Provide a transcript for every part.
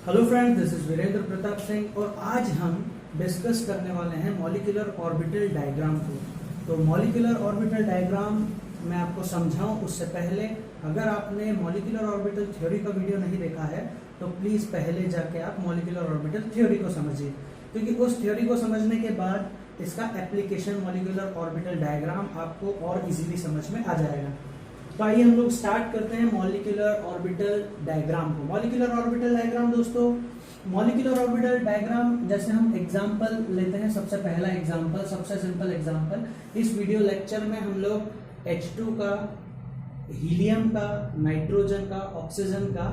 Hello friends, this is Virendra Pratap Singh और आज हम डिस्कस करने वाले हैं मॉलिक्यूलर ऑर्बिटल डायग्राम को। तो मॉलिक्यूलर ऑर्बिटल डायग्राम मैं आपको समझाऊं उससे पहले अगर आपने मॉलिक्यूलर ऑर्बिटल थ्योरी का वीडियो नहीं देखा है तो प्लीज़ पहले जाके आप मॉलिक्यूलर ऑर्बिटल थ्योरी को समझिए, क्योंकि उस थ्योरी को समझने के बाद इसका एप्लीकेशन मॉलिक्यूलर ऑर्बिटल डायग्राम आपको और इजीली समझ में आ जाएगा। तो आइए हम लोग स्टार्ट करते हैं मॉलिक्यूलर ऑर्बिटल डायग्राम को। मॉलिक्यूलर ऑर्बिटल डायग्राम दोस्तों, मॉलिक्यूलर ऑर्बिटल डायग्राम जैसे हम एग्जांपल लेते हैं, सबसे पहला एग्जांपल, सबसे सिंपल एग्जांपल, इस वीडियो लेक्चर में हम लोग H2 का, हीलियम का, नाइट्रोजन का, ऑक्सीजन का,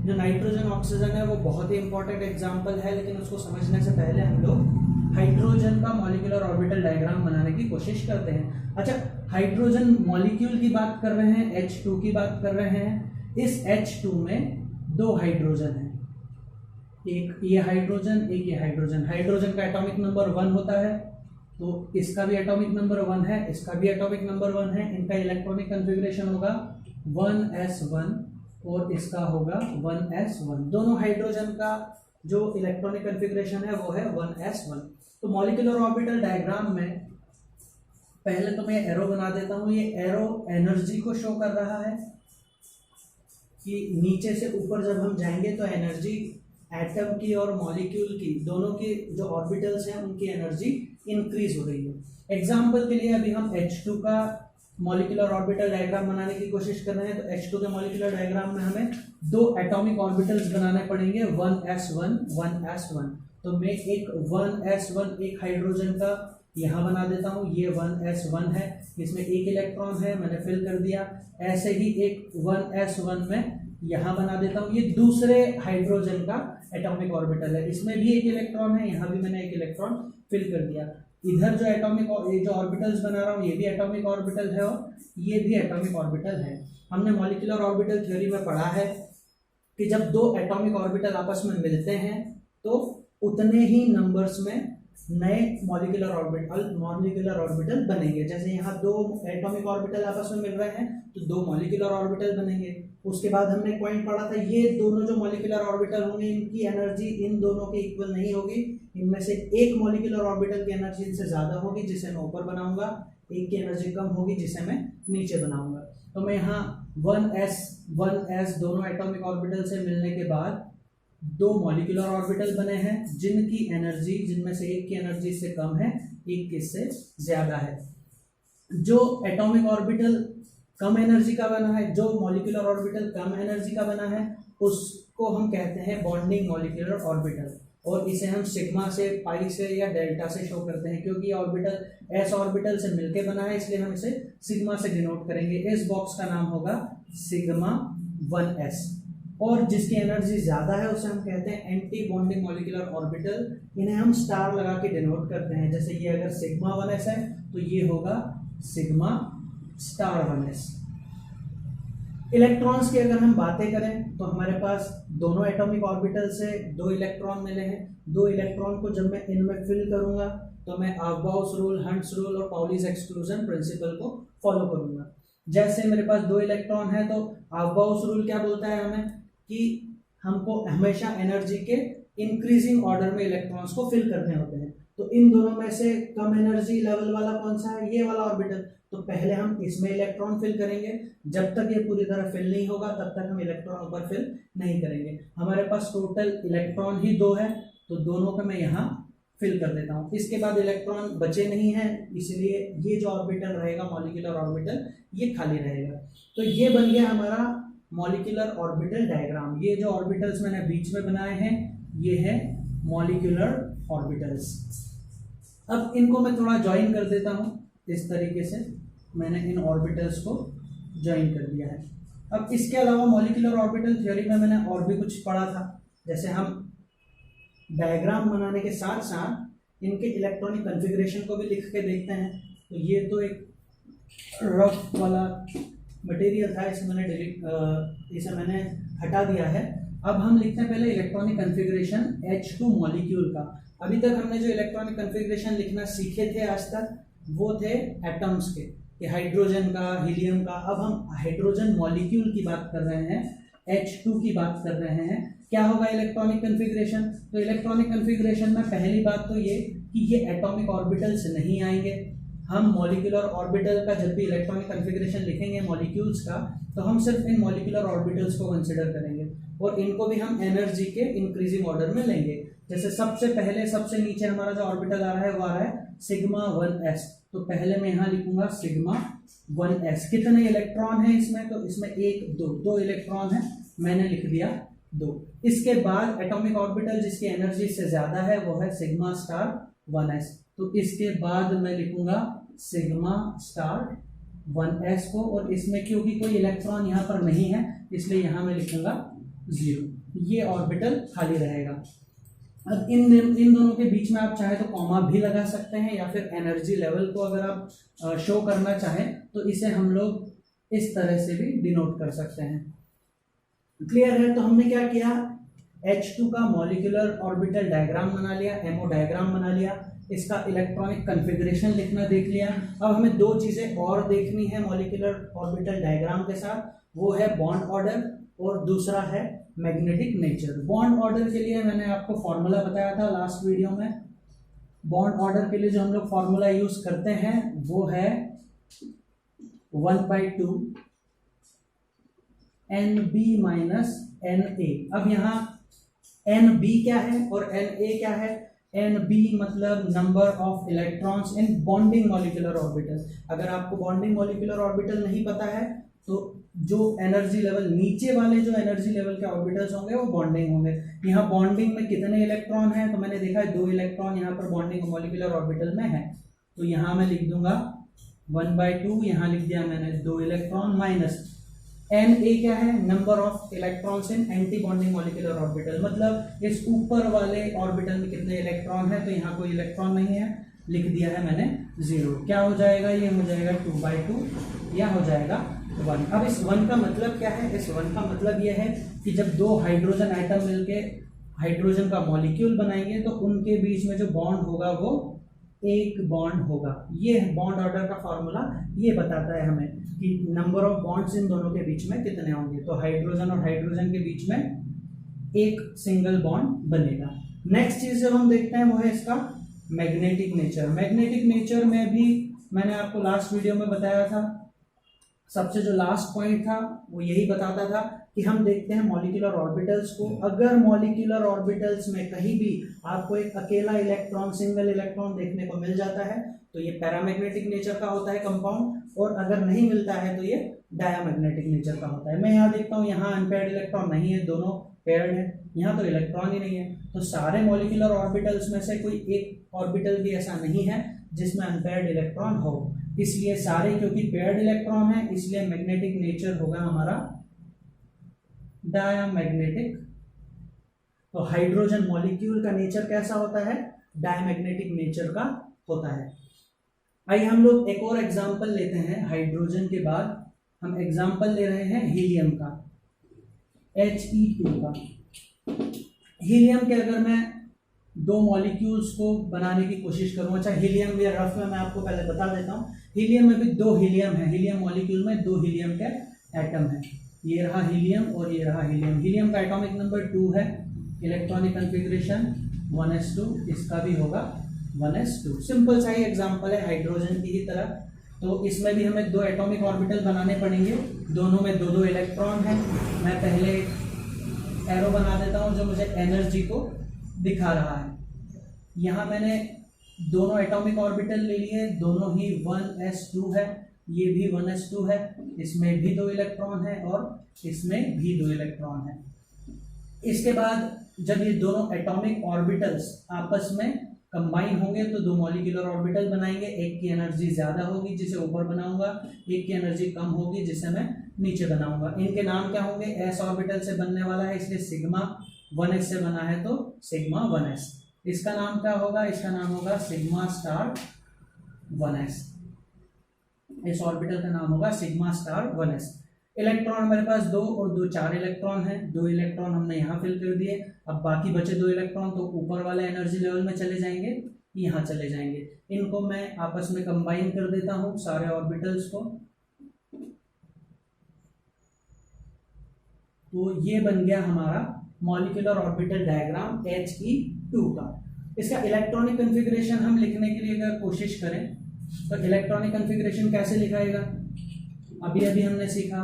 जो नाइट्रोजन ऑक्सीजन है वो बहुत ही इंपॉर्टेंट एग्जांपल है, लेकिन उसको समझने से पहले हम लोग हाइड्रोजन का मॉलिक्यूलर ऑर्बिटल डायग्राम बनाने की कोशिश करते हैं। अच्छा, हाइड्रोजन मॉलिक्यूल की बात कर रहे हैं, H2 की बात कर रहे हैं। इस H2 में दो हाइड्रोजन है, एक ये हाइड्रोजन, एक ये हाइड्रोजन। हाइड्रोजन का एटॉमिक नंबर 1 होता है, तो इसका भी एटॉमिक नंबर 1 है, इसका भी एटॉमिक नंबर 1 है। इनका इलेक्ट्रॉनिक कॉन्फ़िगरेशन होगा 1s1 और इसका होगा 1s1। दोनों हाइड्रोजन का जो इलेक्ट्रॉनिक कॉन्फ़िगरेशन है वो है 1s1। तो मॉलिक्यूलर ऑर्बिटल डायग्राम में पहले तो मैं एरो बना देता हूं। ये एरो एनर्जी को शो कर रहा है कि नीचे से ऊपर जब हम जाएंगे तो एनर्जी एटम की और मॉलिक्यूल की, दोनों की जो ऑर्बिटल्स हैं उनकी एनर्जी इंक्रीज हो रही है। एग्जांपल के लिए अभी हम H2 का मॉलिक्यूलर ऑर्बिटल डायग्राम बनाने की कोशिश कर रहे हैं। तो H2 के मॉलिक्यूलर डायग्राम में हमें दो एटॉमिक ऑर्बिटल्स बनाने पड़ेंगे, 1s1 1s1। तो मैं एक 1s1 एक हाइड्रोजन का यहाँ बना देता हूँ, ये 1s1 है, इसमें एक इलेक्ट्रॉन है, मैंने फिल कर दिया। ऐसे ही एक 1s1 में यहाँ बना देता हूँ, ये दूसरे हाइड्रोजन का एटॉमिक ऑर्बिटल है, इसमें भी एक इलेक्ट्रॉन है, यहाँ भी मैंने एक इलेक्ट्रॉन फिल कर दिया। इधर जो एटॉमिक, ये जो ऑर्बिटल्स बना रहा हूँ ये भी एटॉमिक ऑर्बिटल है और ये भी एटॉमिक ऑर्बिटल है। हमने मॉलिक्यूलर ऑर्बिटल थ्योरी में पढ़ा है कि जब दो एटॉमिक ऑर्बिटल आपस में मिलते हैं तो उतने ही नंबर्स में नए मॉलिक्यूलर ऑर्बिटल बनेंगे। जैसे यहाँ दो एटॉमिक ऑर्बिटल आपस में मिल रहे हैं तो दो मॉलिक्यूलर ऑर्बिटल बनेंगे। उसके बाद हमने पॉइंट पढ़ा था, ये दोनों जो मॉलिक्यूलर ऑर्बिटल होंगे इनकी एनर्जी इन दोनों के इक्वल नहीं होगी। इनमें से एक मॉलिक्यूलर ऑर्बिटल की एनर्जी इनसे ज्यादा होगी जिसे मैं ऊपर बनाऊंगा, एक की एनर्जी कम होगी जिसे मैं नीचे बनाऊंगा। तो मैं यहाँ 1s दोनों एटॉमिक ऑर्बिटल से मिलने के बाद दो मॉलिक्यूलर ऑर्बिटल बने हैं जिनकी एनर्जी, जिनमें से एक की एनर्जी इससे कम है, एक की इससे ज्यादा है। जो एटॉमिक ऑर्बिटल कम एनर्जी का बना है, जो मॉलिक्यूलर ऑर्बिटल कम एनर्जी का बना है, उसको हम कहते हैं बॉन्डिंग मॉलिक्यूलर ऑर्बिटल, और इसे हम सिग्मा से, पाई से या डेल्टा से शो करते हैं। क्योंकि ऑर्बिटल एस ऑर्बिटल से मिलकर बना है इसलिए हम इसे सिग्मा से डिनोट करेंगे। इस बॉक्स का नाम होगा सिग्मा 1s। और जिसकी एनर्जी ज्यादा है उसे हम कहते हैं एंटी बॉन्डिंग मॉलिक्यूलर ऑर्बिटल। इन्हें हम स्टार लगा के डिनोट करते हैं। जैसे ये अगर सिग्मा 1s है तो ये होगा सिग्मा स्टार 1s। इलेक्ट्रॉन्स की अगर हम बातें करें तो हमारे पास दोनों एटॉमिक ऑर्बिटल से दो इलेक्ट्रॉन मिले हैं। दो इलेक्ट्रॉन को जब मैं इनमें फिल करूंगा तो मैं अफबाउस रूल, हंट्स रूल और पाउलीज एक्सक्लूजन प्रिंसिपल को फॉलो करूंगा। जैसे मेरे पास दो इलेक्ट्रॉन है तो अफबाउस रूल क्या बोलता है हमें कि हमको हमेशा एनर्जी के इंक्रीजिंग ऑर्डर में इलेक्ट्रॉन्स को फिल करने होते हैं। तो इन दोनों में से कम एनर्जी लेवल वाला कौन सा है? ये वाला ऑर्बिटल। तो पहले हम इसमें इलेक्ट्रॉन फिल करेंगे, जब तक ये पूरी तरह फिल नहीं होगा तब तक हम इलेक्ट्रॉन ऊपर फिल नहीं करेंगे। हमारे पास टोटल इलेक्ट्रॉन ही दो है तो दोनों को मैं यहाँ फिल कर देता हूँ। इसके बाद इलेक्ट्रॉन बचे नहीं है, इसलिए ये जो ऑर्बिटल रहेगा मॉलिक्यूलर ऑर्बिटल, ये खाली रहेगा। तो ये बन गया हमारा मॉलिक्यूलर ऑर्बिटल डायग्राम। ये जो ऑर्बिटल्स मैंने बीच में बनाए हैं ये है मॉलिक्यूलर ऑर्बिटल्स। अब इनको मैं थोड़ा ज्वाइन कर देता हूँ। इस तरीके से मैंने इन ऑर्बिटल्स को ज्वाइन कर दिया है। अब इसके अलावा मॉलिक्यूलर ऑर्बिटल थ्योरी में मैंने और भी कुछ पढ़ा था। जैसे हम डायग्राम बनाने के साथ साथ इनके इलेक्ट्रॉनिक कॉन्फ़िगरेशन को भी लिख के देखते हैं। तो ये तो एक रफ वाला मटेरियल था, इसे मैंने हटा दिया है। अब हम लिखते हैं पहले इलेक्ट्रॉनिक कॉन्फ़िगरेशन H2 मॉलिक्यूल का। अभी तक हमने जो इलेक्ट्रॉनिक कॉन्फ़िगरेशन लिखना सीखे थे आज तक वो थे एटम्स के, कि हाइड्रोजन का, हीलियम का। अब हम हाइड्रोजन मॉलिक्यूल की बात कर रहे हैं, H2 की बात कर रहे हैं। क्या होगा इलेक्ट्रॉनिक कन्फिग्रेशन? तो इलेक्ट्रॉनिक कन्फिग्रेशन में पहली बात तो ये कि ये एटॉमिक ऑर्बिटल्स नहीं आएंगे। हम मॉलिक्यूलर ऑर्बिटल का जब भी इलेक्ट्रॉनिक कन्फिग्रेशन लिखेंगे मॉलिक्यूल्स का, तो हम सिर्फ इन मॉलिक्यूलर ऑर्बिटल्स को कंसिडर करेंगे और इनको भी हम एनर्जी के इंक्रीजिंग ऑर्डर में लेंगे। जैसे सबसे पहले सबसे नीचे हमारा जो ऑर्बिटल आ रहा है वो आ रहा है सिग्मा 1s, तो पहले मैं यहाँ लिखूंगा सिग्मा 1s। कितने इलेक्ट्रॉन है इसमें? तो इसमें दो इलेक्ट्रॉन है, मैंने लिख दिया 2। इसके बाद एटॉमिक ऑर्बिटल जिसकी एनर्जी से ज्यादा है वो है सिग्मा स्टार 1s, तो इसके बाद मैं लिखूंगा सिग्मा स्टार 1s को, और इसमें क्योंकि कोई इलेक्ट्रॉन यहाँ पर नहीं है इसलिए यहाँ मैं लिखूंगा 0, ये ऑर्बिटल खाली रहेगा। अब इन दोनों के बीच में आप चाहे तो कॉमा भी लगा सकते हैं, या फिर एनर्जी लेवल को अगर आप शो करना चाहें तो इसे हम लोग इस तरह से भी डिनोट कर सकते हैं। क्लियर है? तो हमने क्या किया, H2 का मॉलिक्यूलर ऑर्बिटल डायग्राम बना लिया, एमओ डायग्राम बना लिया, इसका इलेक्ट्रॉनिक कन्फिग्रेशन लिखना देख लिया। अब हमें 2 चीजें और देखनी है मॉलिक्यूलर ऑर्बिटल डायग्राम के साथ, वो है बॉन्ड ऑर्डर और दूसरा है मैग्नेटिक नेचर। बॉन्ड ऑर्डर के लिए मैंने आपको फॉर्मूला बताया था लास्ट वीडियो में। बॉन्ड ऑर्डर के लिए जो हम लोग फॉर्मूला यूज करते हैं वो है 1/2 NB माइनस NA। अब यहाँ NB क्या है और NA क्या है? NB मतलब number of electrons in bonding molecular orbital. अगर आपको बॉन्डिंग मॉलिक्यूलर ऑर्बिटल नहीं पता है तो जो एनर्जी लेवल नीचे वाले जो एनर्जी लेवल के ऑर्बिटल्स होंगे वो बॉन्डिंग होंगे। यहाँ बॉन्डिंग में कितने इलेक्ट्रॉन हैं? तो मैंने देखा है 2 इलेक्ट्रॉन यहाँ पर बॉन्डिंग मॉलिक्यूलर ऑर्बिटल में है, तो यहाँ मैं लिख दूंगा 1/2, यहाँ लिख दिया मैंने 2 इलेक्ट्रॉन, माइनस Na क्या है? Number of electrons in anti bonding molecular orbital, मतलब इस ऊपर वाले ऑर्बिटल में कितने इलेक्ट्रॉन है, तो यहाँ कोई इलेक्ट्रॉन नहीं है, लिख दिया है मैंने 0। क्या हो जाएगा? ये हो जाएगा 2/2 या हो जाएगा 1। अब इस 1 का मतलब क्या है? इस 1 का मतलब यह है कि जब 2 हाइड्रोजन एटम मिलके हाइड्रोजन का मॉलिक्यूल बनाएंगे तो उनके बीच में जो बॉन्ड होगा वो एक बॉन्ड होगा। ये बॉन्ड ऑर्डर का फॉर्मूला ये बताता है हमें कि नंबर ऑफ बॉन्ड्स इन दोनों के बीच में कितने होंगे। तो हाइड्रोजन और हाइड्रोजन के बीच में एक सिंगल बॉन्ड बनेगा। नेक्स्ट चीज जो हम देखते हैं वो है इसका मैग्नेटिक नेचर। मैग्नेटिक नेचर में भी मैंने आपको लास्ट वीडियो में बताया था, सबसे जो लास्ट पॉइंट था वो यही बताता था कि हम देखते हैं मॉलिक्यूलर ऑर्बिटल्स को। अगर मॉलिक्यूलर ऑर्बिटल्स में कहीं भी आपको एक अकेला इलेक्ट्रॉन, सिंगल इलेक्ट्रॉन देखने को मिल जाता है तो ये पैरामैग्नेटिक नेचर का होता है कंपाउंड, और अगर नहीं मिलता है तो ये डायामैग्नेटिक नेचर का होता है। मैं यहाँ देखता हूँ यहाँ अनपेयर्ड इलेक्ट्रॉन नहीं है, दोनों पेयर्ड है, यहाँ तो इलेक्ट्रॉन ही नहीं है। तो सारे मॉलिक्यूलर ऑर्बिटल्स में से कोई एक ऑर्बिटल भी ऐसा नहीं है जिसमें अनपेयर्ड इलेक्ट्रॉन हो, इसलिए सारे क्योंकि पेयर्ड इलेक्ट्रॉन है इसलिए मैग्नेटिक नेचर होगा हमारा डायामैग्नेटिक। तो हाइड्रोजन मॉलिक्यूल का नेचर कैसा होता है? डायामैग्नेटिक नेचर का होता है। आइए हम लोग एक और एग्जांपल लेते हैं। हाइड्रोजन के बाद हम एग्जांपल ले रहे हैं हीलियम का, He2 का। हीलियम के अगर मैं 2 मॉलिक्यूल्स को बनाने की कोशिश करूं, अच्छा हीलियम या रफ में मैं आपको पहले बता देता हूं। हीलियम में भी 2 हीलियम है, हीलियम मॉलिक्यूल में 2 हीलियम के एटम है, ये रहा हीलियम और ये रहा हीलियम। हीलियम का एटॉमिक नंबर 2 है, इलेक्ट्रॉनिक कन्फिग्रेशन 1s2, इसका भी होगा 1s2। सिंपल सा ही एग्जांपल है हाइड्रोजन की ही तरह। तो इसमें भी हमें 2 एटॉमिक ऑर्बिटल बनाने पड़ेंगे, दोनों में 2-2 इलेक्ट्रॉन है। मैं पहले एरो बना देता हूं जो मुझे एनर्जी को दिखा रहा है। यहाँ मैंने दोनों एटॉमिक ऑर्बिटल ले लिए, दोनों ही 1s2 है, ये भी 1s2 है, इसमें भी 2 इलेक्ट्रॉन है और इसमें भी 2 इलेक्ट्रॉन है। इसके बाद जब ये दोनों एटॉमिक ऑर्बिटल्स आपस में कंबाइन होंगे तो 2 मॉलिक्यूलर ऑर्बिटल बनाएंगे। एक की एनर्जी ज्यादा होगी जिसे ऊपर बनाऊंगा, एक की एनर्जी कम होगी जिसे मैं नीचे बनाऊंगा। इनके नाम क्या होंगे? s ऑर्बिटल से बनने वाला है इसलिए सिग्मा 1s से बना है तो सिग्मा 1s। इसका नाम क्या होगा? इसका नाम होगा सिग्मा स्टार 1s। इस ऑर्बिटल का नाम होगा सिग्मा स्टार 1s। इलेक्ट्रॉन मेरे पास 2 और 2 4 इलेक्ट्रॉन है, 2 इलेक्ट्रॉन हमने यहाँ फिल कर दिए। अब बाकी बचे 2 इलेक्ट्रॉन तो ऊपर वाले एनर्जी लेवल में चले जाएंगे, यहाँ चले जाएंगे। इनको मैं आपस में कंबाइन कर देता हूँ सारे ऑर्बिटल्स को, तो ये बन गया हमारा मॉलिक्यूलर ऑर्बिटल डायग्राम He2 का। इसका इलेक्ट्रॉनिक कॉन्फ़िगरेशन हम लिखने के लिए अगर कोशिश करें तो इलेक्ट्रॉनिक कॉन्फ़िगरेशन कैसे लिखाएगा, अभी अभी हमने सीखा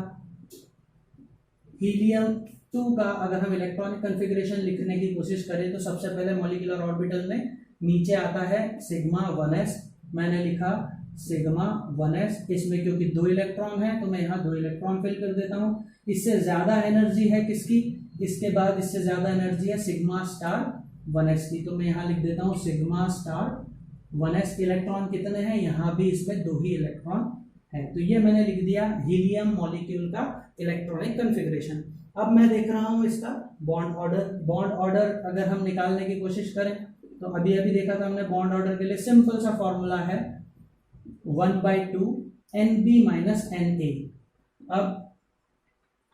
हीलियम 2 का अगर हम इलेक्ट्रॉनिक कॉन्फ़िगरेशन लिखने की कोशिश करें तो सबसे पहले मॉलिक्यूलर ऑर्बिटल में नीचे आता है सिग्मा 1s, मैंने लिखा सिग्मा 1s, इसमें क्योंकि 2 इलेक्ट्रॉन है तो मैं यहाँ 2 इलेक्ट्रॉन फिल कर देता हूँ। इससे ज्यादा एनर्जी है किसकी, इसके बाद इससे ज्यादा एनर्जी है सिग्मा स्टार 1s की, तो मैं यहाँ लिख देता हूँ सिग्मा स्टार 1s। इलेक्ट्रॉन कितने हैं, यहाँ भी इसमें 2 ही इलेक्ट्रॉन है, तो ये मैंने लिख दिया हीलियम मॉलिक्यूल का इलेक्ट्रॉनिक कॉन्फ़िगरेशन। अब मैं देख रहा हूँ इसका बॉन्ड ऑर्डर। बॉन्ड ऑर्डर अगर हम निकालने की कोशिश करें तो अभी अभी देखा था हमने बॉन्ड ऑर्डर के लिए सिंपल सा फॉर्मूला है 1/2 Nb माइनस Na। अब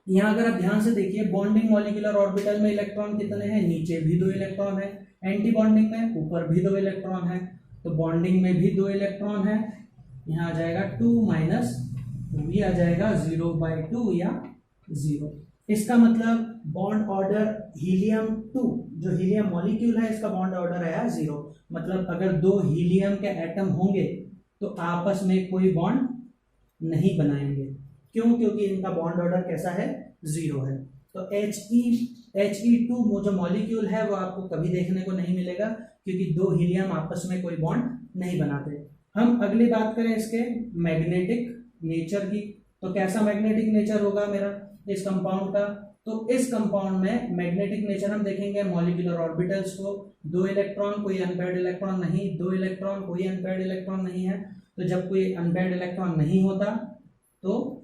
यहाँ अगर आप ध्यान से देखिए बॉन्डिंग मॉलिक्यूलर ऑर्बिटल में इलेक्ट्रॉन कितने हैं, नीचे भी 2 इलेक्ट्रॉन है, एंटी बॉन्डिंग में ऊपर भी 2 इलेक्ट्रॉन है, तो बॉन्डिंग में भी 2 इलेक्ट्रॉन है, यहाँ आ जाएगा 2 माइनस 2, ये आ जाएगा 0/2 या 0। इसका मतलब बॉन्ड ऑर्डर हीलियम 2 जो हीलियम मॉलिक्यूल है इसका बॉन्ड ऑर्डर आया 0। मतलब अगर 2 हीलियम के एटम होंगे तो आपस में कोई बॉन्ड नहीं बनाएंगे, क्यों, क्योंकि इनका बॉन्ड ऑर्डर कैसा है, 0 है। तो He2 जो मॉलिक्यूल है वो आपको कभी देखने को नहीं मिलेगा क्योंकि 2 हीलियम आपस में कोई बॉन्ड नहीं बनाते। हम अगली बात करें इसके मैग्नेटिक नेचर की, तो कैसा मैग्नेटिक नेचर होगा मेरा इस कंपाउंड का, तो इस कंपाउंड में मैग्नेटिक नेचर हम देखेंगे मॉलिक्यूलर ऑर्बिटल्स को 2 इलेक्ट्रॉन कोई अनपेयर्ड इलेक्ट्रॉन नहीं, 2 इलेक्ट्रॉन कोई अनपेयर्ड इलेक्ट्रॉन नहीं है, तो जब कोई अनपेयर्ड इलेक्ट्रॉन नहीं होता तो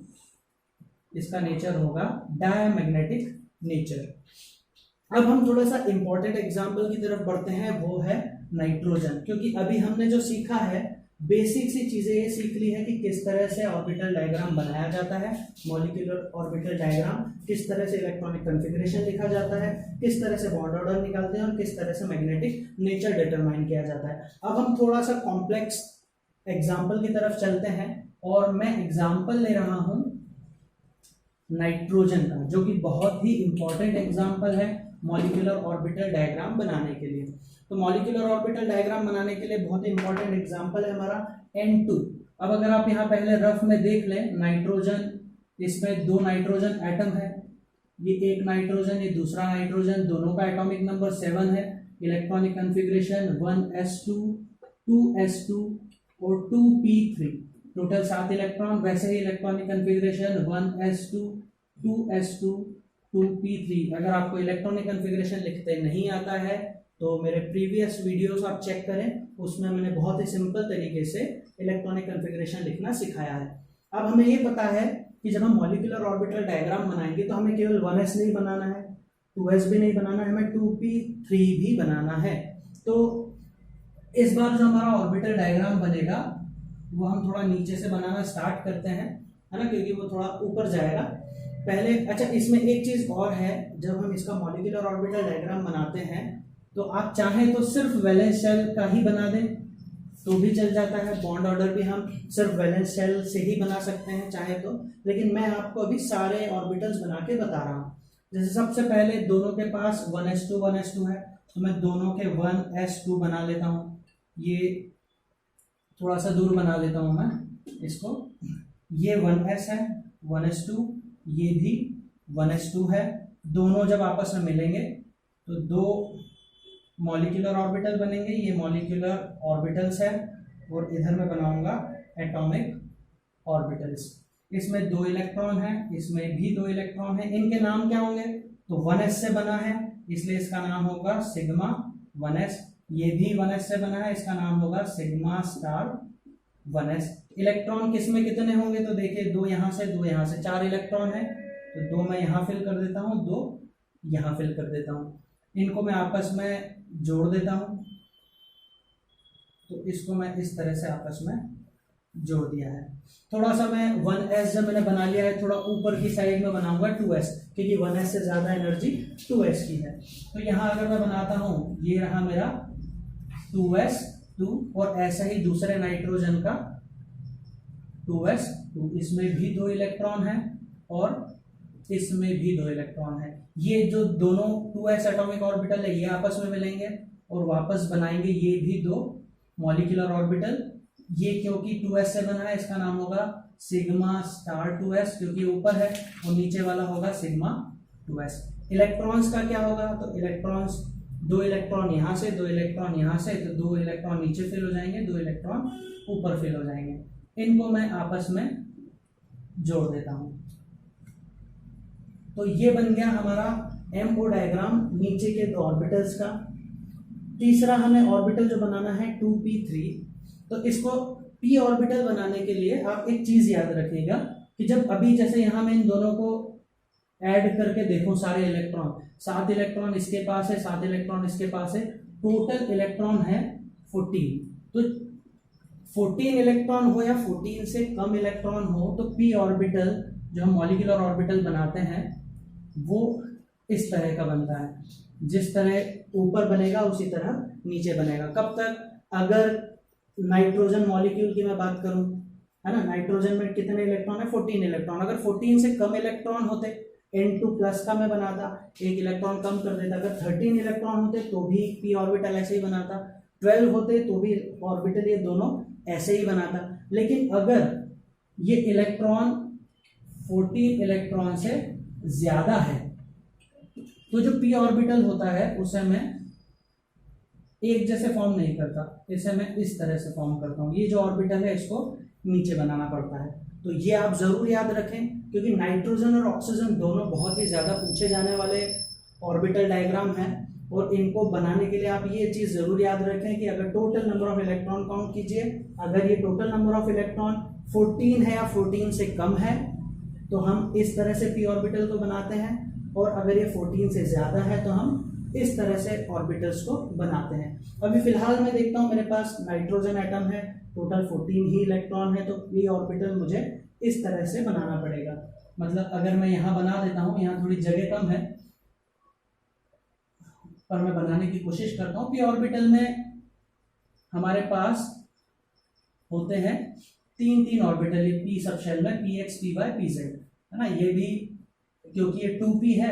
इसका नेचर होगा डायमैग्नेटिक नेचर। अब हम थोड़ा सा इंपॉर्टेंट एग्जांपल की तरफ बढ़ते हैं, वो है नाइट्रोजन, क्योंकि अभी हमने जो सीखा है बेसिक सी चीजें ये सीख ली है कि किस तरह से ऑर्बिटल डायग्राम बनाया जाता है, मॉलिक्यूलर ऑर्बिटल डायग्राम, किस तरह से इलेक्ट्रॉनिक कॉन्फ़िगरेशन लिखा जाता है, किस तरह से बॉन्ड ऑर्डर निकालते हैं और किस तरह से मैग्नेटिक नेचर डिटरमाइन किया जाता है। अब हम थोड़ा सा कॉम्प्लेक्स एग्जाम्पल की तरफ चलते हैं और मैं एग्जाम्पल ले रहा हूं नाइट्रोजन का, जो कि बहुत ही इंपॉर्टेंट एग्जाम्पल है मॉलिक्यूलर ऑर्बिटल डायग्राम बनाने के लिए। तो मॉलिक्यूलर ऑर्बिटल डायग्राम बनाने के लिए बहुत ही इंपॉर्टेंट एग्जांपल है हमारा N2। अब अगर आप यहाँ पहले रफ में देख लें नाइट्रोजन, इसमें 2 नाइट्रोजन एटम है, ये एक नाइट्रोजन ये दूसरा नाइट्रोजन, दोनों का एटॉमिक नंबर 7 है, इलेक्ट्रॉनिक कॉन्फ़िगरेशन 1s2 2s2 और 2p3, टोटल 7 इलेक्ट्रॉन। वैसे ही electronic configuration 1s2 2s2 2p3। अगर आपको इलेक्ट्रॉनिक कॉन्फ़िगरेशन लिखते नहीं आता है तो मेरे प्रीवियस वीडियोस आप चेक करें, उसमें मैंने बहुत ही सिंपल तरीके से इलेक्ट्रॉनिक कॉन्फ़िगरेशन लिखना सिखाया है। अब हमें ये पता है कि जब हम मॉलिक्यूलर ऑर्बिटल डायग्राम बनाएंगे तो हमें केवल 1s नहीं बनाना है, 2s भी नहीं बनाना है, हमें 2p3 भी बनाना है। तो इस बार जो हमारा ऑर्बिटल डायग्राम बनेगा वो हम थोड़ा नीचे से बनाना स्टार्ट करते हैं, है ना, क्योंकि वो थोड़ा ऊपर जाएगा पहले। अच्छा, इसमें एक चीज और है, जब हम इसका मॉलिक्यूलर ऑर्बिटल डायग्राम बनाते हैं तो आप चाहें तो सिर्फ वैलेंस शेल का ही बना दें तो भी चल जाता है, बॉन्ड ऑर्डर भी हम सिर्फ वैलेंस शेल से ही बना सकते हैं चाहे तो, लेकिन मैं आपको अभी सारे ऑर्बिटल्स बना के बता रहा हूँ। जैसे सबसे पहले दोनों के पास 1s2 है तो मैं दोनों के 1s2 बना लेता हूँ, ये थोड़ा सा दूर बना लेता हूँ मैं इसको, ये 1s है 1s2, ये भी 1s2 है। दोनों जब आपस में मिलेंगे तो 2 मॉलिक्यूलर ऑर्बिटल बनेंगे, ये मॉलिक्यूलर ऑर्बिटल्स है, और इधर मैं बनाऊंगा एटॉमिक ऑर्बिटल्स। इसमें 2 इलेक्ट्रॉन है, इसमें भी 2 इलेक्ट्रॉन है, इनके नाम क्या होंगे, तो 1s से बना है इसलिए इसका नाम होगा सिग्मा 1s, ये भी 1s से बना है इसका नाम होगा सिग्मा स्टार 1s। इलेक्ट्रॉन किसमें कितने होंगे, तो देखिए 2 यहाँ से 2 यहाँ से, 4 इलेक्ट्रॉन है, तो 2 मैं यहाँ फिल कर देता हूँ, 2 यहाँ फिल कर देता हूँ, इनको मैं आपस में जोड़ देता हूँ, तो इसको मैं इस तरह से आपस में जोड़ दिया है। थोड़ा सा मैं 1s जब मैंने बना लिया है थोड़ा ऊपर की साइड में बनाऊंगा 2s, क्योंकि 1s से ज्यादा एनर्जी 2s की है। तो यहाँ अगर मैं बनाता हूँ, ये रहा मेरा 2s2, और ऐसा ही दूसरे नाइट्रोजन का 2s2, इसमें भी 2 इलेक्ट्रॉन है और इसमें भी 2 इलेक्ट्रॉन है। ये जो दोनों 2s एटॉमिक ऑर्बिटल है ये आपस में मिलेंगे और वापस बनाएंगे ये भी 2 मॉलिक्यूलर ऑर्बिटल। ये क्योंकि 2s से बना है इसका नाम होगा सिग्मा स्टार 2s क्योंकि ऊपर है, और नीचे वाला होगा सिग्मा 2s। इलेक्ट्रॉन्स का क्या होगा, तो इलेक्ट्रॉन्स 2 इलेक्ट्रॉन यहाँ से 2 इलेक्ट्रॉन यहाँ से, तो 2 इलेक्ट्रॉन नीचे फिल हो जाएंगे 2 इलेक्ट्रॉन ऊपर फिल हो जाएंगे। इनको मैं आपस में जोड़ देता हूं। तो ये बन गया हमारा MO डायग्राम नीचे के 2 ऑर्बिटल्स का। तीसरा हमें ऑर्बिटल जो बनाना है 2p3, तो इसको p ऑर्बिटल बनाने के लिए आप एक चीज याद रखिएगा कि जब अभी जैसे यहां मैं इन दोनों को ऐड करके देखूं सारे इलेक्ट्रॉन, 7 इलेक्ट्रॉन इसके पास है 7 इलेक्ट्रॉन इसके पास है, टोटल इलेक्ट्रॉन है 14। तो 14 इलेक्ट्रॉन हो या 14 से कम इलेक्ट्रॉन हो तो p ऑर्बिटल जो हम मॉलिक्यूलर ऑर्बिटल बनाते हैं वो इस तरह का बनता है, जिस तरह ऊपर बनेगा उसी तरह नीचे बनेगा। कब तक, अगर नाइट्रोजन मॉलिक्यूल की मैं बात करूं, है ना, नाइट्रोजन में कितने इलेक्ट्रॉन है 14 इलेक्ट्रॉन, अगर 14 से कम इलेक्ट्रॉन होते N2 प्लस का मैं बनाता, 1 इलेक्ट्रॉन कम कर देता। अगर 13 इलेक्ट्रॉन होते तो भी p ऑर्बिटल ऐसे ही बनाता, 12 होते तो भी ऑर्बिटल ये दोनों ऐसे ही बनाता। लेकिन अगर ये इलेक्ट्रॉन 14 इलेक्ट्रॉन से ज्यादा है तो जो p ऑर्बिटल होता है उसे मैं एक जैसे फॉर्म नहीं करता, इसे मैं इस तरह से फॉर्म करता हूं। ये जो ऑर्बिटल है इसको नीचे बनाना पड़ता है। तो ये आप जरूर याद रखें क्योंकि नाइट्रोजन और ऑक्सीजन दोनों बहुत ही ज्यादा पूछे जाने वाले ऑर्बिटल डायग्राम हैं, और इनको बनाने के लिए आप ये चीज जरूर याद रखें कि अगर total number of electron count कीजिए, अगर ये टोटल नंबर ऑफ इलेक्ट्रॉन 14 है या 14 से कम है तो हम इस तरह से p ऑर्बिटल को बनाते हैं, और अगर ये 14 से ज्यादा है तो हम इस तरह से ऑर्बिटल्स को बनाते हैं। अभी फिलहाल मैं देखता हूं मेरे पास नाइट्रोजन एटम है, टोटल 14 ही इलेक्ट्रॉन है, तो p ऑर्बिटल मुझे इस तरह से बनाना पड़ेगा। मतलब अगर मैं यहां बना देता हूं, यहां थोड़ी जगह कम है पर मैं बनाने की कोशिश करता हूं। p ऑर्बिटल में हमारे पास होते हैं 3 ऑर्बिटल, ये p सब शेल में px py pz है ना। ये भी क्योंकि ये 2p है,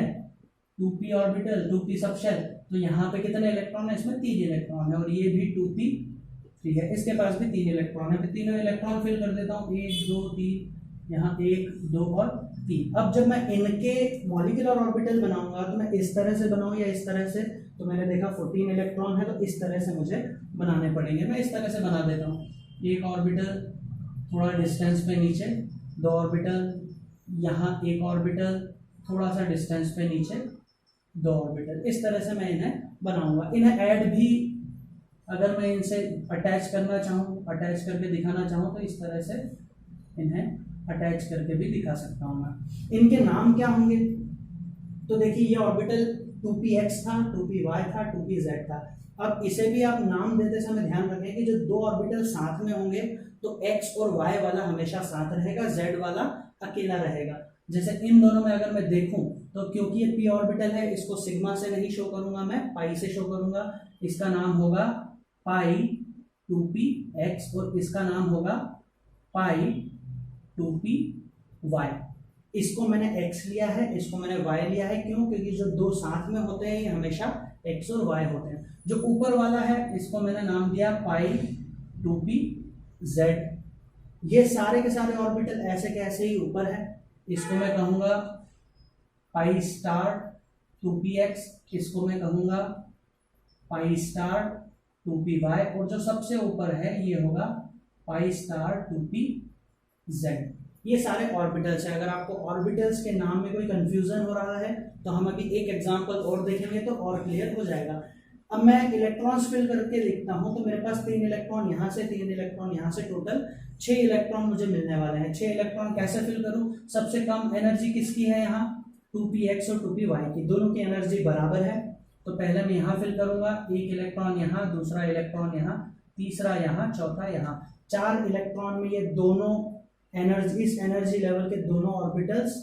2p ऑर्बिटल 2p सब शेल, तो यहाँ पे कितने इलेक्ट्रॉन है, इसमें 3 इलेक्ट्रॉन है, और ये भी 2p3 है, इसके पास भी 3 इलेक्ट्रॉन है। तो तीनों इलेक्ट्रॉन फिल कर देता हूँ, 1 2 3, यहाँ 1 2 और 3। अब जब मैं इनके मॉलिक्यूलर ऑर्बिटल बनाऊंगा तो मैं इस तरह से बनाऊं या इस तरह से, तो मैंने देखा 14 इलेक्ट्रॉन है तो इस तरह से मुझे बनाने पड़ेंगे। मैं इस तरह से बना देता हूँ, एक ऑर्बिटल थोड़ा डिस्टेंस पे नीचे, 2 ऑर्बिटल, यहाँ एक ऑर्बिटल थोड़ा सा डिस्टेंस पे नीचे, 2 ऑर्बिटल। इस तरह से मैं इन्हें बनाऊंगा। इन्हें ऐड भी अगर मैं इनसे अटैच करना चाहूँ, अटैच करके दिखाना चाहूँ, तो इस तरह से इन्हें अटैच करके भी दिखा सकता हूँ मैं। इनके नाम क्या होंगे, तो देखिए ये ऑर्बिटल 2px था, 2py था, 2pz था। अब इसे भी आप नाम देते समय ध्यान रखें कि जो 2 ऑर्बिटल साथ में होंगे तो x और y वाला हमेशा साथ रहेगा, z वाला अकेला रहेगा। जैसे इन दोनों में अगर मैं देखूं तो क्योंकि ये p ऑर्बिटल है, इसको सिग्मा से नहीं शो करूंगा, मैं पाई से शो करूंगा। इसका नाम होगा पाई 2px और इसका नाम होगा पाई 2py। इसको मैंने x लिया है, इसको मैंने y लिया है, क्यों, क्योंकि जो 2 साथ में होते हैं ये हमेशा x और y होते हैं। जो ऊपर वाला है इसको मैंने नाम दिया पाई 2pz। ये सारे के सारे ऑर्बिटल ऐसे के ऐसे ही ऊपर है, इसको मैं कहूंगा पाई स्टार 2px, इसको मैं कहूंगा पाई स्टार 2py, और जो सबसे ऊपर है ये होगा पाई स्टार 2pz। ये सारे ऑर्बिटल्स हैं। अगर आपको ऑर्बिटल्स के नाम में कोई कंफ्यूजन हो रहा है तो हम अभी एक एग्जांपल और देखेंगे तो और क्लियर हो जाएगा। अब मैं इलेक्ट्रॉन्स फिल करके देखता हूं तो मेरे पास 3 इलेक्ट्रॉन यहाँ से, 3 इलेक्ट्रॉन यहाँ से, टोटल 6 इलेक्ट्रॉन मुझे मिलने वाले हैं। 6 इलेक्ट्रॉन कैसे फिल करूं, सबसे कम एनर्जी किसकी है, यहाँ 2px और 2py की, दोनों की एनर्जी बराबर है। तो पहले मैं यहाँ फिल करूंगा, 1 इलेक्ट्रॉन यहाँ, दूसरा इलेक्ट्रॉन यहाँ, तीसरा यहाँ, चौथा यहाँ। 4 इलेक्ट्रॉन में ये दोनों एनर्जी, इस एनर्जी लेवल के दोनों ऑर्बिटल्स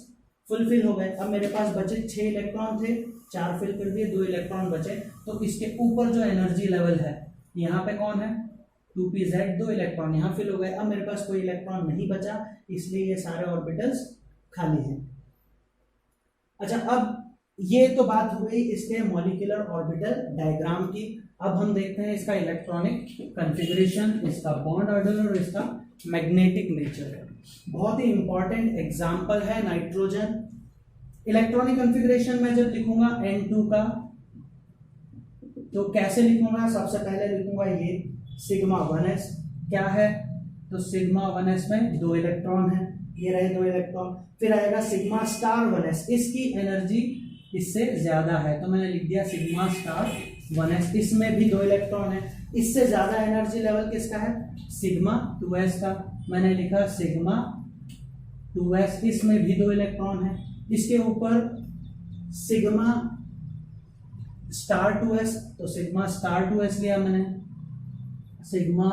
फुलफिल हो गए। अब मेरे पास बचे 6 इलेक्ट्रॉन थे, 4 फिल कर दिए, 2 इलेक्ट्रॉन बचे। तो इसके ऊपर जो एनर्जी लेवल है यहाँ पे कौन है, 2pz, 2 इलेक्ट्रॉन यहाँ फिल हो गए। अब मेरे पास कोई इलेक्ट्रॉन नहीं बचा, इसलिए ये सारे ऑर्बिटल्स खाली हैं। अच्छा, अब ये तो बात हो गई इसके मॉलिक्यूलर ऑर्बिटल डायग्राम की। अब हम देखते हैं इसका इलेक्ट्रॉनिक कॉन्फ़िगरेशन, इसका बॉन्ड ऑर्डर और इसका मैग्नेटिक नेचर। बहुत ही इंपॉर्टेंट एग्जांपल है नाइट्रोजन। इलेक्ट्रॉनिक कॉन्फ़िगरेशन में जब लिखूंगा N2 का, तो कैसे लिखूंगा? सबसे पहले लिखूंगा ये सिग्मा 1s। क्या है? तो सिग्मा 1s में 2 इलेक्ट्रॉन है, ये रहे 2 इलेक्ट्रॉन। फिर आएगा सिग्मा स्टार 1s, इसकी एनर्जी इससे ज्यादा है, तो मैंने लिख दिया सिग्मा स्टार 1s। इसमें भी 2 इलेक्ट्रॉन है। इससे ज्यादा एनर्जी लेवल किसका है? सिग्मा 2s का, मैंने लिखा सिग्मा 2s। इसमें भी 2 इलेक्ट्रॉन है। इसके ऊपर सिग्मा स्टार 2s, तो सिग्मा स्टार 2s लिया मैंने, सिग्मा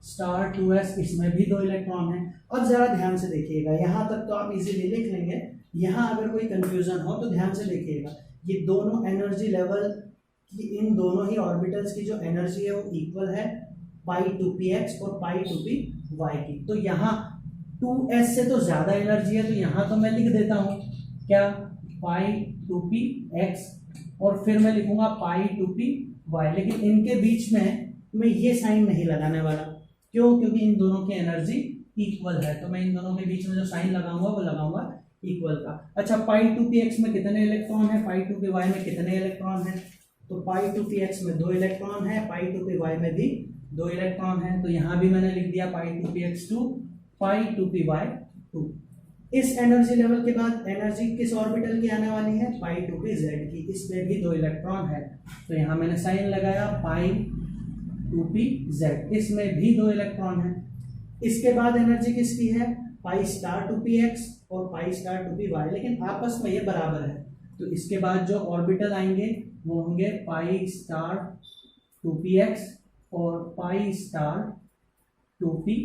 स्टार 2s, इसमें भी 2 इलेक्ट्रॉन है। अब जरा ध्यान से देखिएगा, यहां तक तो आप इजीली लिख लेंगे, यहां अगर कोई कंफ्यूजन हो तो ध्यान से देखिएगा। ये दोनों एनर्जी लेवल की, इन दोनों ही ऑर्बिटल्स की जो एनर्जी है वो इक्वल है, पाई 2px और पाई 2py की। तो यहाँ 2s से तो ज्यादा एनर्जी है, तो यहाँ तो मैं लिख देता हूँ क्या, पाई 2px, और फिर मैं लिखूंगा पाई 2py। लेकिन इनके बीच में मैं ये साइन नहीं लगाने वाला। क्यों? क्योंकि इन दोनों की एनर्जी इक्वल है, तो मैं इन दोनों के बीच में जो साइन लगाऊंगा वो लगाऊंगा इक्वल का। अच्छा, पाई 2px में कितने इलेक्ट्रॉन है, पाई 2py में कितने इलेक्ट्रॉन है? तो पाई 2px में 2 इलेक्ट्रॉन है, पाई 2py में भी 2 इलेक्ट्रॉन है। तो यहाँ भी मैंने लिख दिया पाई 2px 2, पाई 2py 2। इस एनर्जी लेवल के बाद एनर्जी किस ऑर्बिटल की आने वाली है? पाई 2pz की, इसमें भी 2 इलेक्ट्रॉन है, तो यहाँ मैंने साइन लगाया पाई 2pz, इसमें भी 2 इलेक्ट्रॉन है। इसके बाद एनर्जी किसकी है? पाई स्टार 2px और पाई स्टार 2py, लेकिन आपस में ये बराबर है, तो इसके बाद जो ऑर्बिटल आएंगे वो होंगे पाई स्टार 2px और पाई स्टार 2py।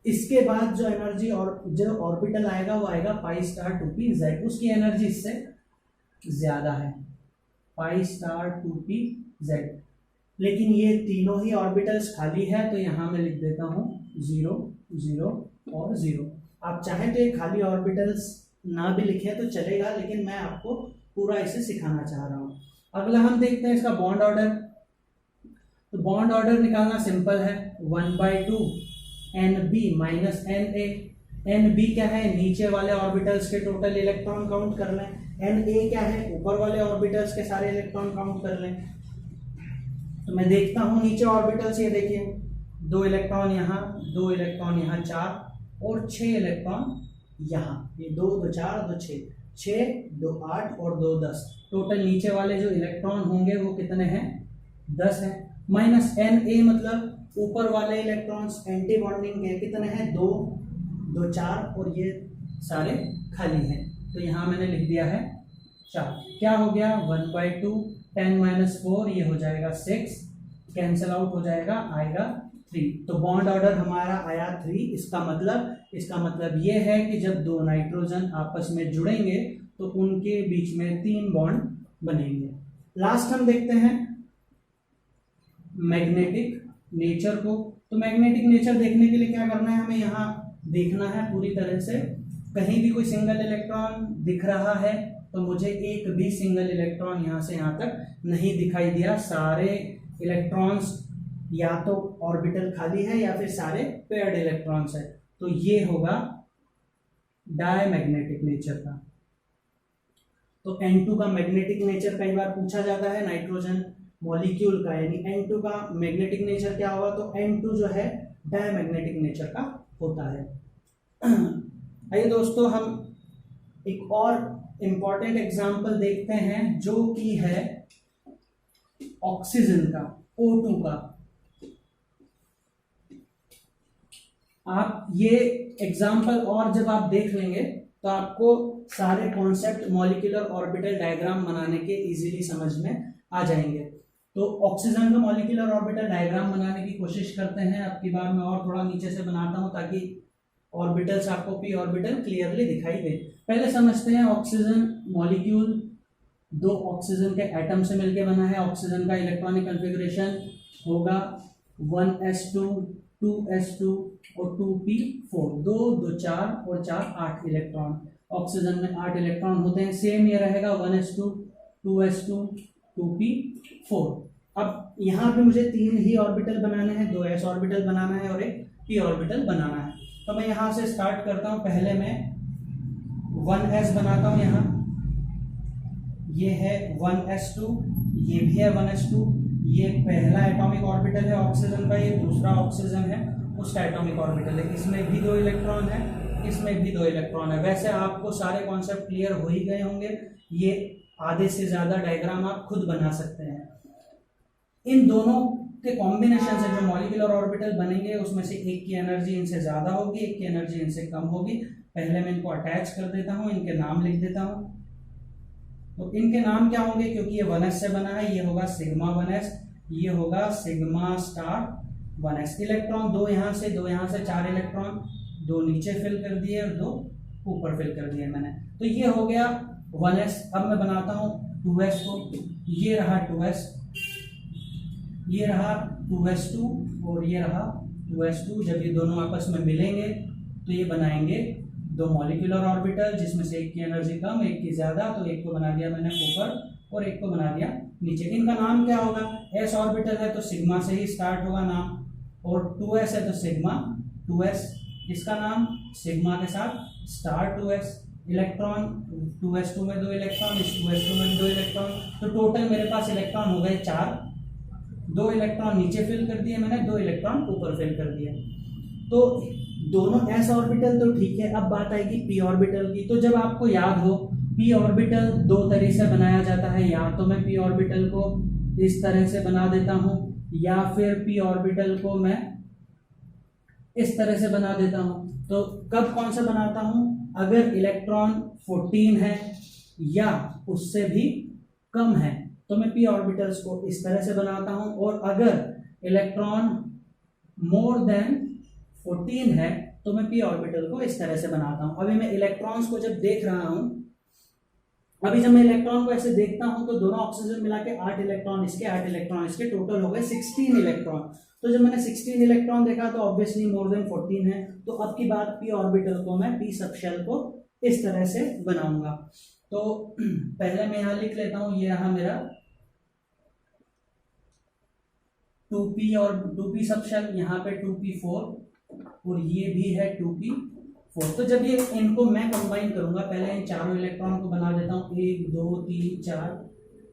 इसके बाद जो एनर्जी और जो ऑर्बिटल आएगा वो आएगा पाई स्टार 2pz, उसकी एनर्जी इससे ज्यादा है, पाई स्टार 2pz। लेकिन ये तीनों ही ऑर्बिटल्स खाली है, तो यहाँ मैं लिख देता हूँ 0 0 और 0। आप चाहें तो ये खाली ऑर्बिटल्स ना भी लिखे तो चलेगा, लेकिन मैं आपको पूरा इसे सिखाना चाह रहा हूँ। अगला हम देखते हैं इसका बॉन्ड ऑर्डर। तो बॉन्ड ऑर्डर निकालना सिंपल है, 1/2 NB माइनस NA। NB क्या है? नीचे वाले ऑर्बिटल्स के टोटल इलेक्ट्रॉन काउंट कर लें। NA क्या है? ऊपर वाले ऑर्बिटल्स के सारे इलेक्ट्रॉन काउंट कर लें। तो मैं देखता हूं नीचे ऑर्बिटल्स, ये देखिए 2 इलेक्ट्रॉन यहाँ, 2 इलेक्ट्रॉन यहाँ, 4 और 6 इलेक्ट्रॉन यहाँ। ये 2 2 4 2 6, 6 2 8 और 2 10। टोटल नीचे वाले जो इलेक्ट्रॉन होंगे वो कितने हैं? 10 है। माइनस Na मतलब ऊपर वाले इलेक्ट्रॉन्स एंटी बॉन्डिंग के कितने हैं? 2 2 4 और ये सारे खाली हैं, तो यहाँ मैंने लिख दिया है 4। क्या हो गया? 1/2 10 - 4, ये हो जाएगा 6, कैंसल आउट हो जाएगा, आएगा 3। तो बॉन्ड ऑर्डर हमारा आया 3। इसका मतलब ये है कि जब 2 नाइट्रोजन आपस में जुड़ेंगे तो उनके बीच में 3 बॉन्ड बनेंगे। लास्ट हम देखते हैं मैग्नेटिक नेचर को। तो मैग्नेटिक नेचर देखने के लिए क्या करना है? हमें यहाँ देखना है पूरी तरह से, कहीं भी कोई सिंगल इलेक्ट्रॉन दिख रहा है तो मुझे एक भी सिंगल इलेक्ट्रॉन यहाँ से यहाँ तक नहीं दिखाई दिया। सारे इलेक्ट्रॉन्स या तो ऑर्बिटल खाली है या फिर सारे पेयर्ड इलेक्ट्रॉन्स है, तो ये होगा डायमैग्नेटिक नेचर का। तो N2 का मैग्नेटिक नेचर कई बार पूछा जाता है नाइट्रोजन मॉलिक्यूल का, यानी N2 का मैग्नेटिक नेचर क्या होगा? तो N2 जो है डायमैग्नेटिक नेचर का होता है। आइए दोस्तों, हम एक और इंपॉर्टेंट एग्जांपल देखते हैं जो कि है ऑक्सीजन का, O2 का। आप ये एग्जांपल और जब आप देख लेंगे तो आपको सारे कॉन्सेप्ट मॉलिक्यूलर ऑर्बिटल डायग्राम बनाने के इजीली समझ में आ जाएंगे। तो ऑक्सीजन का मॉलिक्यूलर ऑर्बिटल डायग्राम बनाने की कोशिश करते हैं। अब की बार मैं और थोड़ा नीचे से बनाता हूं ताकि ऑर्बिटल्स आपको p ऑर्बिटल क्लियरली दिखाई दे। पहले समझते हैं ऑक्सीजन मॉलिक्यूल 2 ऑक्सीजन के एटम से मिलकर बना है। ऑक्सीजन का इलेक्ट्रॉनिक कॉन्फ़िगरेशन होगा 1s2 2s2 और 2p4, 2 2 4 और 4 8 इलेक्ट्रॉन। ऑक्सीजन में 8 इलेक्ट्रॉन होते हैं। सेम ये रहेगा 1s2 2s2 2p4। अब यहाँ पे मुझे 3 ही ऑर्बिटल बनाने हैं, 2s ऑर्बिटल बनाना है और एक p ऑर्बिटल बनाना है। तो मैं यहाँ से स्टार्ट करता हूँ। पहले मैं 1s बनाता हूँ, यहाँ ये है 1s2, ये भी है 1s2। ये पहला एटॉमिक ऑर्बिटल है ऑक्सीजन का, ये दूसरा ऑक्सीजन है उसका एटॉमिक ऑर्बिटल है। इसमें भी 2 इलेक्ट्रॉन है, इसमें भी 2 इलेक्ट्रॉन है। वैसे आपको सारे कॉन्सेप्ट क्लियर हो ही गए होंगे। ये आधे से ज्यादा डायग्राम आप खुद बना सकते हैं। इन दोनों के कॉम्बिनेशन से जो मॉलिक्यूलर ऑर्बिटल बनेंगे उसमें से एक की एनर्जी इनसे ज्यादा होगी, एक की एनर्जी इनसे कम होगी। पहले मैं इनको अटैच कर देता हूं, इनके नाम लिख देता हूं। तो इनके नाम क्या होंगे, क्योंकि ये 1s से बना है, ये होगा सिग्मा 1s, ये होगा सिग्मा स्टार 1s। इलेक्ट्रॉन 2 यहाँ से 2 यहाँ से 4 इलेक्ट्रॉन, 2 नीचे फिल कर दिए और 2 ऊपर फिल कर दिए मैंने। तो ये हो गया 1s। अब मैं बनाता हूँ 2s को। ये रहा 2s, ये रहा 2s2 और ये रहा 2s2। जब ये दोनों आपस में मिलेंगे तो ये बनाएंगे 2 मॉलिक्यूलर ऑर्बिटल, जिसमें से एक की एनर्जी कम एक की ज्यादा। तो एक को बना दिया मैंने ऊपर और एक को बना दिया नीचे। इनका नाम क्या होगा, s ऑर्बिटल है तो सिग्मा से ही स्टार्ट होगा नाम, और 2s है तो सिग्मा 2s, इसका नाम सिग्मा के साथ स्टार 2s। इलेक्ट्रॉन 2s2 में 2 इलेक्ट्रॉन, इस 2s2 में 2 इलेक्ट्रॉन। तो टोटल मेरे पास इलेक्ट्रॉन हो गए 4। 2 इलेक्ट्रॉन नीचे फिल कर दिए मैंने, 2 इलेक्ट्रॉन ऊपर फिल कर दिए। तो दोनों s ऑर्बिटल तो ठीक है। अब बात आएगी p ऑर्बिटल की। तो जब आपको याद हो, p ऑर्बिटल 2 तरह से बनाया जाता है। या तो मैं p ऑर्बिटल को इस तरह से बना देता हूं, या फिर p ऑर्बिटल को मैं इस तरह से बना देता हूं। तो कब कौन सा बनाता हूं, अगर इलेक्ट्रॉन 14 है या उससे भी कम है तो मैं p ऑर्बिटल्स को इस तरह से बनाता हूं, और अगर इलेक्ट्रॉन मोर देन 14 है तो मैं p ऑर्बिटल को इस तरह से बनाता हूं। अभी मैं इलेक्ट्रॉन्स को जब देख रहा हूं, अभी जब मैं इलेक्ट्रॉन को ऐसे देखता हूं तो दोनों ऑक्सीजन मिला के 8 इलेक्ट्रॉन इसके, 8 इलेक्ट्रॉन इसके, टोटल हो गए 16 इलेक्ट्रॉन। तो जब मैंने 16 इलेक्ट्रॉन देखा तो ऑब्वियसली मोर देन 14 है। तो अब की बात p ऑर्बिटल को मैं p सबशेल को इस तरह से बनाऊंगा। तो पहले मैं यहां लिख लेता हूं, ये रहा मेरा 2p और 2p सबशेल, यहाँ पे 2p4 और ये भी है 2p4। तो जब ये इनको मैं कंबाइन करूंगा, पहले इन चारों इलेक्ट्रॉन को बना देता हूँ, 1 2 3 4,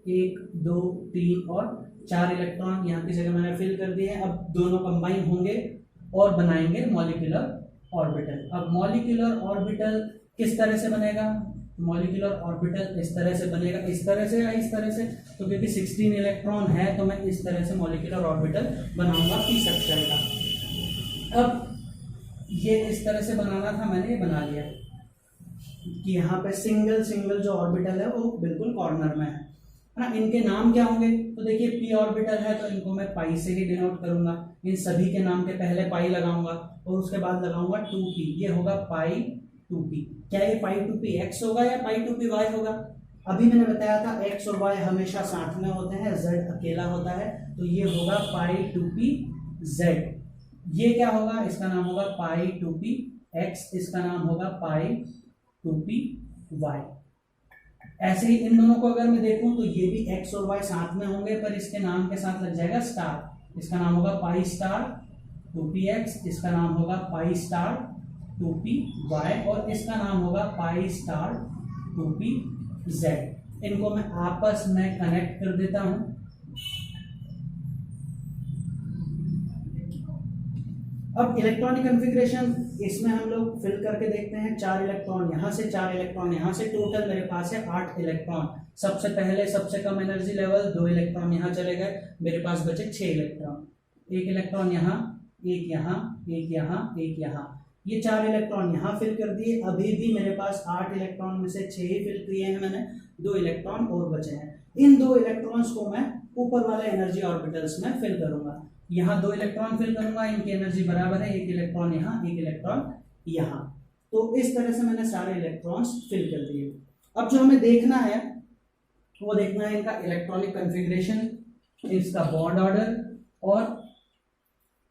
1 2 3 और 4 इलेक्ट्रॉन यहाँ की जगह मैंने फिल कर दिए हैं। अब दोनों कंबाइन होंगे और बनाएंगे मॉलिक्यूलर ऑर्बिटल। अब मॉलिक्यूलर ऑर्बिटल किस तरह से बनेगा, मॉलिक्यूलर ऑर्बिटल इस तरह से बनेगा, इस तरह से या इस तरह से। तो क्योंकि 16 इलेक्ट्रॉन है तो मैं इस तरह से मॉलिक्यूलर ऑर्बिटल बनाऊंगा p सबशेल का। अब ये इस तरह से बनाना था, मैंने ये बना लिया कि यहाँ पे सिंगल सिंगल जो ऑर्बिटल है वो बिल्कुल कॉर्नर में है ना। इनके नाम क्या होंगे, तो देखिए p ऑर्बिटल है तो इनको मैं पाई से ही डिनोट करूंगा। इन सभी के नाम के पहले पाई लगाऊंगा और उसके बाद लगाऊंगा 2p, ये होगा पाई 2p। क्या ये पाई 2p x होगा या पाई 2p y होगा? अभी मैंने बताया था x और y हमेशा साथ में होते हैं, z अकेला होता है। तो ये होगा पाई 2p z। ये क्या होगा, इसका नाम होगा पाई 2p x, इसका नाम होगा पाई 2p y। ऐसे ही इन दोनों को अगर मैं देखूं तो ये भी x और y साथ में होंगे, पर इसके नाम के साथ लग जाएगा स्टार। इसका नाम होगा पाई स्टार 2px, इसका नाम होगा पाई स्टार 2py और इसका नाम होगा पाई स्टार 2pz। इनको मैं आपस में कनेक्ट कर देता हूं। अब इलेक्ट्रॉनिक कॉन्फ़िगरेशन इसमें हम लोग फिल करके देखते हैं। 4 इलेक्ट्रॉन यहाँ से, 4 इलेक्ट्रॉन यहाँ से, टोटल मेरे पास है 8 इलेक्ट्रॉन। सबसे पहले सबसे कम एनर्जी लेवल 2 इलेक्ट्रॉन यहाँ चले गए, मेरे पास बचे 6 इलेक्ट्रॉन। 1 इलेक्ट्रॉन यहाँ, 1 यहाँ, 1 यहाँ, 1 यहाँ, ये 4 इलेक्ट्रॉन यहाँ फिल कर दिए। अभी भी मेरे पास 8 इलेक्ट्रॉन में से 6 ही फिल किए हैं मैंने, 2 इलेक्ट्रॉन और बचे हैं। इन 2 इलेक्ट्रॉन्स को मैं ऊपर वाले एनर्जी ऑर्बिटल्स में फिल करूंगा। यहाँ 2 इलेक्ट्रॉन फिल करूंगा, इनकी एनर्जी बराबर है, 1 इलेक्ट्रॉन यहाँ, 1 इलेक्ट्रॉन यहाँ। तो इस तरह से मैंने सारे इलेक्ट्रॉन्स फिल कर दिए। अब जो हमें देखना है वो देखना है इनका इलेक्ट्रॉनिक कॉन्फ़िगरेशन, इसका बॉन्ड ऑर्डर और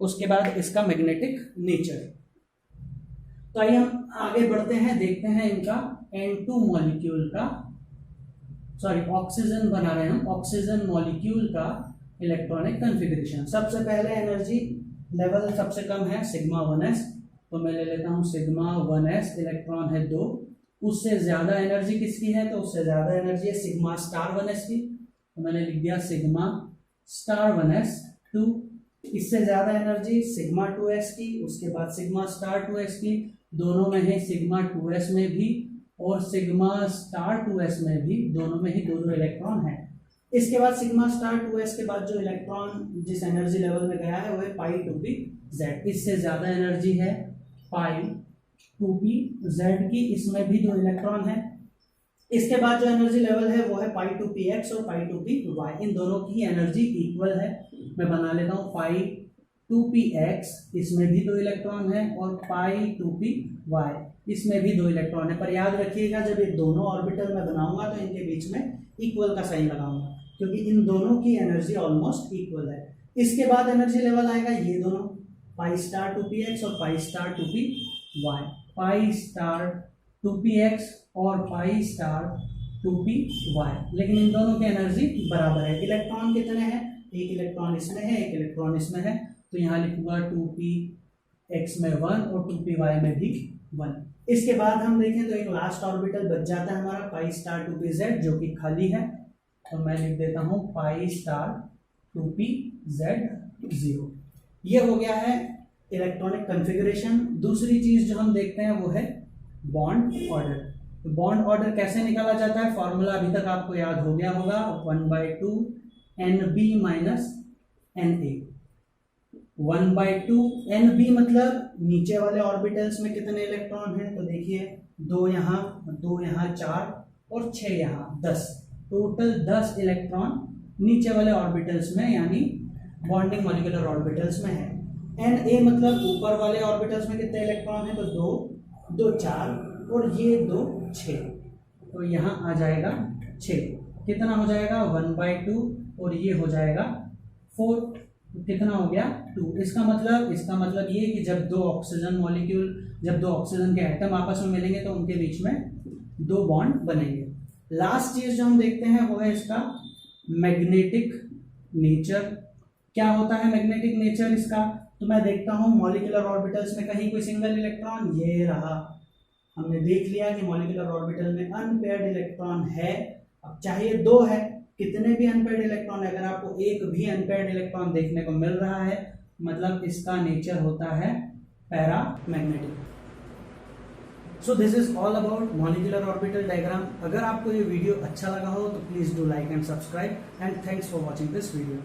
उसके बाद इसका मैग्नेटिक नेचर। तो आइए हम आगे बढ़ते हैं, देखते हैं इनका N2 मॉलिक्यूल का, सॉरी ऑक्सीजन बना रहे हैं हम, ऑक्सीजन मॉलिक्यूल का इलेक्ट्रॉनिक कॉन्फ़िगरेशन। सबसे पहले एनर्जी लेवल सबसे कम है सिग्मा 1s, तो मैं ले लेता हूं सिग्मा 1s, इलेक्ट्रॉन है 2। उससे ज्यादा एनर्जी किसकी है, तो उससे ज्यादा एनर्जी है सिग्मा स्टार 1s की, तो मैंने लिख दिया सिग्मा स्टार 1s 2। इससे ज्यादा एनर्जी सिग्मा 2s की, उसके बाद सिग्मा स्टार 2s की, दोनों में है सिग्मा 2s में भी और सिग्मा स्टार 2s में भी, दोनों में ही दो दो इलेक्ट्रॉन है। इसके बाद सिग्मा स्टार 2s के बाद जो इलेक्ट्रॉन जिस एनर्जी लेवल में गया है वो है पाई 2p z। इससे ज्यादा एनर्जी है पाई 2p z की, इसमें भी दो इलेक्ट्रॉन है। इसके बाद जो एनर्जी लेवल है वो है पाई 2px और पाई 2py, इन दोनों की एनर्जी इक्वल है। मैं बना लेता हूँ पाई 2px, इसमें भी दो इलेक्ट्रॉन है, और पाई 2py, इसमें भी दो इलेक्ट्रॉन है। पर याद रखिएगा जब ये दोनों ऑर्बिटल में बनाऊंगा तो इनके बीच में इक्वल का साइन लगाऊंगा, क्योंकि इन दोनों की एनर्जी ऑलमोस्ट इक्वल है। इसके बाद एनर्जी लेवल आएगा ये दोनों, पाई स्टार 2px और pi star 2py, pi star 2px और पाई स्टार 2py, लेकिन इन दोनों की एनर्जी बराबर है। इलेक्ट्रॉन कितने हैं, एक इलेक्ट्रॉन इसमें है, एक इलेक्ट्रॉन इसमें है, तो यहाँ लिखूंगा 2px में 1 और 2py में भी 1। इसके बाद हम देखें तो एक लास्ट ऑर्बिटल बच जाता है हमारा पाई स्टार 2pz, जो कि खाली है, तो मैं लिख देता हूं पाई स्टार 2pz0। ये हो गया है इलेक्ट्रॉनिक कॉन्फ़िगरेशन। दूसरी चीज जो हम देखते हैं वो है बॉन्ड ऑर्डर। तो बॉन्ड ऑर्डर कैसे निकाला जाता है, फॉर्मूला अभी तक आपको याद हो गया होगा, 1/2 NB माइनस NA। 1/2 NB मतलब नीचे वाले ऑर्बिटल्स में कितने इलेक्ट्रॉन हैं, तो देखिए 2 यहाँ 4 और 6 यहाँ 10, टोटल 10 इलेक्ट्रॉन नीचे वाले ऑर्बिटल्स में यानी बॉन्डिंग मॉलिक्यूलर ऑर्बिटल्स में है। Na मतलब ऊपर वाले ऑर्बिटल्स में कितने इलेक्ट्रॉन हैं, तो 2 4 और ये 2 6, तो यहाँ आ जाएगा 6। कितना हो जाएगा 1/2 और ये हो जाएगा 4, तो कितना हो गया 2। इसका मतलब ये कि जब दो ऑक्सीजन के एटम आपस में मिलेंगे तो उनके बीच में 2 बॉन्ड बनेंगे। लास्ट चीज जो हम देखते हैं वो है इसका मैग्नेटिक नेचर। क्या होता है मैग्नेटिक नेचर इसका, तो मैं देखता हूं मॉलिक्यूलर ऑर्बिटल्स में कहीं कोई सिंगल इलेक्ट्रॉन, ये रहा, हमने देख लिया कि मॉलिक्यूलर ऑर्बिटल में अनपेयर्ड इलेक्ट्रॉन है। अब चाहे 2 है, कितने भी अनपेयर्ड इलेक्ट्रॉन, अगर आपको एक भी अनपेयर्ड इलेक्ट्रॉन देखने को मिल रहा है मतलब इसका नेचर होता है paramagnetic. So this is all about molecular orbital diagram. अगर आपको ये वीडियो अच्छा लगा हो तो please do like and subscribe, and thanks for watching this video.